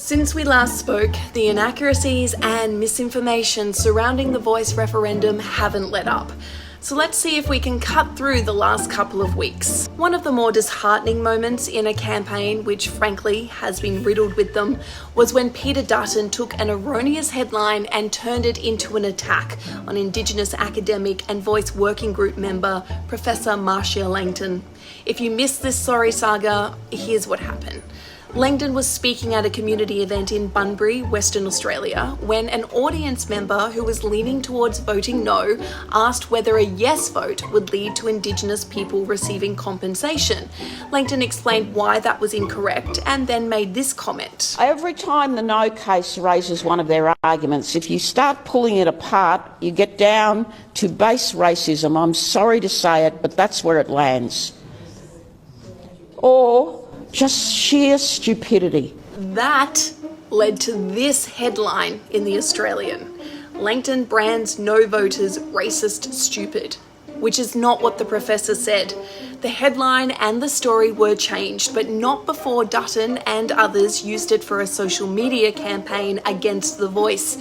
Since we last spoke, the inaccuracies and misinformation surrounding the Voice referendum haven't let up. So let's see if we can cut through the last couple of weeks. One of the more disheartening moments in a campaign, which frankly has been riddled with them, was when Peter Dutton took an erroneous headline and turned it into an attack on Indigenous academic and Voice working group member, Prof Marcia Langton. If you missed this sorry saga, here's what happened. Langton was speaking at a community event in Bunbury, Western Australia, when an audience member who was leaning towards voting no asked whether a yes vote would lead to Indigenous people receiving compensation. Langton explained why that was incorrect and then made this comment. Every time the no case raises one of their arguments, if you start pulling it apart, you get down to base racism. I'm sorry to say it, but that's where it lands. Or just sheer stupidity. That led to this headline in The Australian. Langton brands no voters racist stupid, which is not what the professor said. The headline and the story were changed, but not before Dutton and others used it for a social media campaign against The Voice.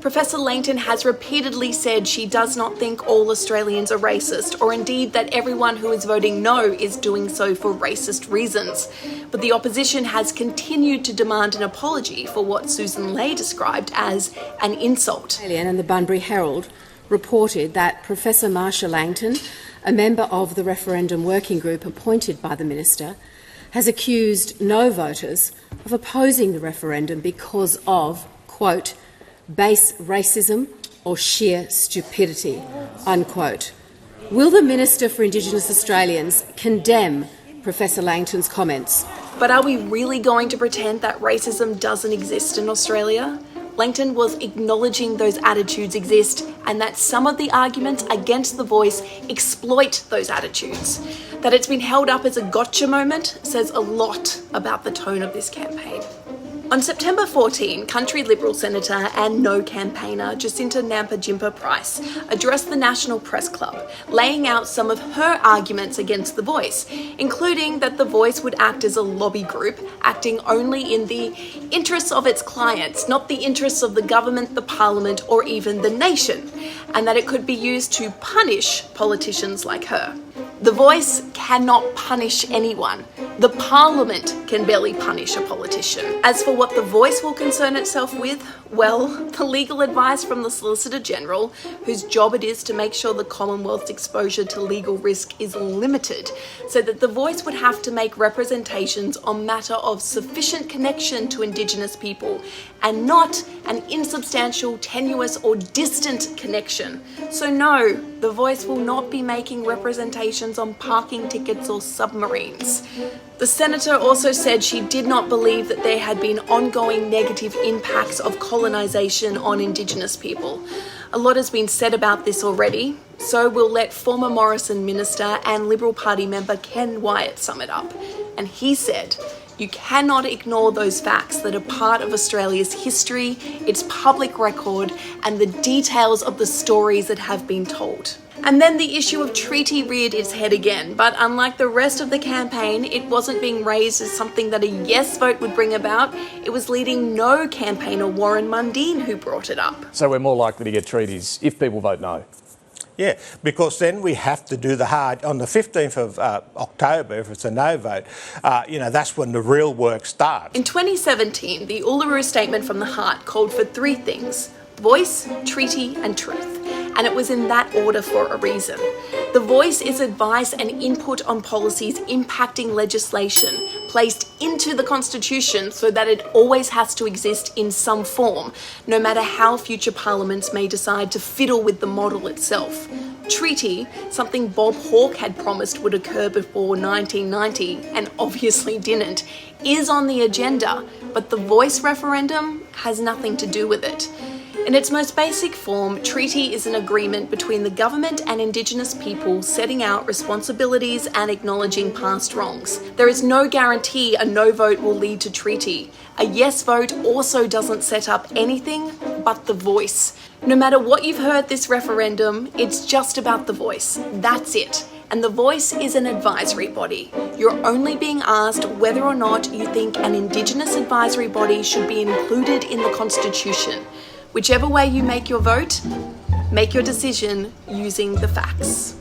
Professor Langton has repeatedly said she does not think all Australians are racist, or indeed that everyone who is voting no is doing so for racist reasons. But the opposition has continued to demand an apology for what Susan Ley described as an insult. And the Bunbury Herald reported that Professor Marcia Langton, a member of the Referendum working group appointed by the Minister, has accused no voters of opposing the referendum because of, quote, base racism or sheer stupidity, unquote. Will the Minister for Indigenous Australians condemn Professor Langton's comments? But are we really going to pretend that racism doesn't exist in Australia? Langton was acknowledging those attitudes exist and that some of the arguments against The Voice exploit those attitudes. That it's been held up as a gotcha moment says a lot about the tone of this campaign. On September 14, country Liberal Senator and No campaigner Jacinta Nampijinpa Price addressed the National Press Club, laying out some of her arguments against The Voice, including that The Voice would act as a lobby group, acting only in the interests of its clients, not the interests of the government, the parliament, or even the nation, and that it could be used to punish politicians like her. The Voice cannot punish anyone. The Parliament can barely punish a politician. As for what The Voice will concern itself with, well, the legal advice from the Solicitor General, whose job it is to make sure the Commonwealth's exposure to legal risk is limited, said that The Voice would have to make representations on matter of sufficient connection to Indigenous people and not an insubstantial, tenuous or distant connection. So no, The Voice will not be making representations on parking tickets or submarines. The Senator also said she did not believe that there had been ongoing negative impacts of colonisation on Indigenous people. A lot has been said about this already, so we'll let former Morrison Minister and Liberal Party member Ken Wyatt sum it up. And he said, "You cannot ignore those facts that are part of Australia's history, its public record, and the details of the stories that have been told." And then the issue of treaty reared its head again, but unlike the rest of the campaign, it wasn't being raised as something that a yes vote would bring about. It was leading no campaigner Warren Mundine who brought it up. So we're more likely to get treaties if people vote no? Yeah, because then we have to do the hard, on the 15th of October, if it's a no vote, that's when the real work starts. In 2017, the Uluru Statement from the Heart called for three things: voice, treaty and truth. And it was in that order for a reason. The Voice is advice and input on policies impacting legislation placed into the Constitution so that it always has to exist in some form, no matter how future parliaments may decide to fiddle with the model itself. Treaty, something Bob Hawke had promised would occur before 1990 and obviously didn't, is on the agenda, but the Voice referendum has nothing to do with it. In its most basic form, treaty is an agreement between the government and Indigenous people setting out responsibilities and acknowledging past wrongs. There is no guarantee a no vote will lead to treaty. A yes vote also doesn't set up anything but the voice. No matter what you've heard this referendum, it's just about the voice. That's it. and the Voice is an advisory body. You're only being asked whether or not you think an Indigenous advisory body should be included in the Constitution. Whichever way you make your vote, make your decision using the facts.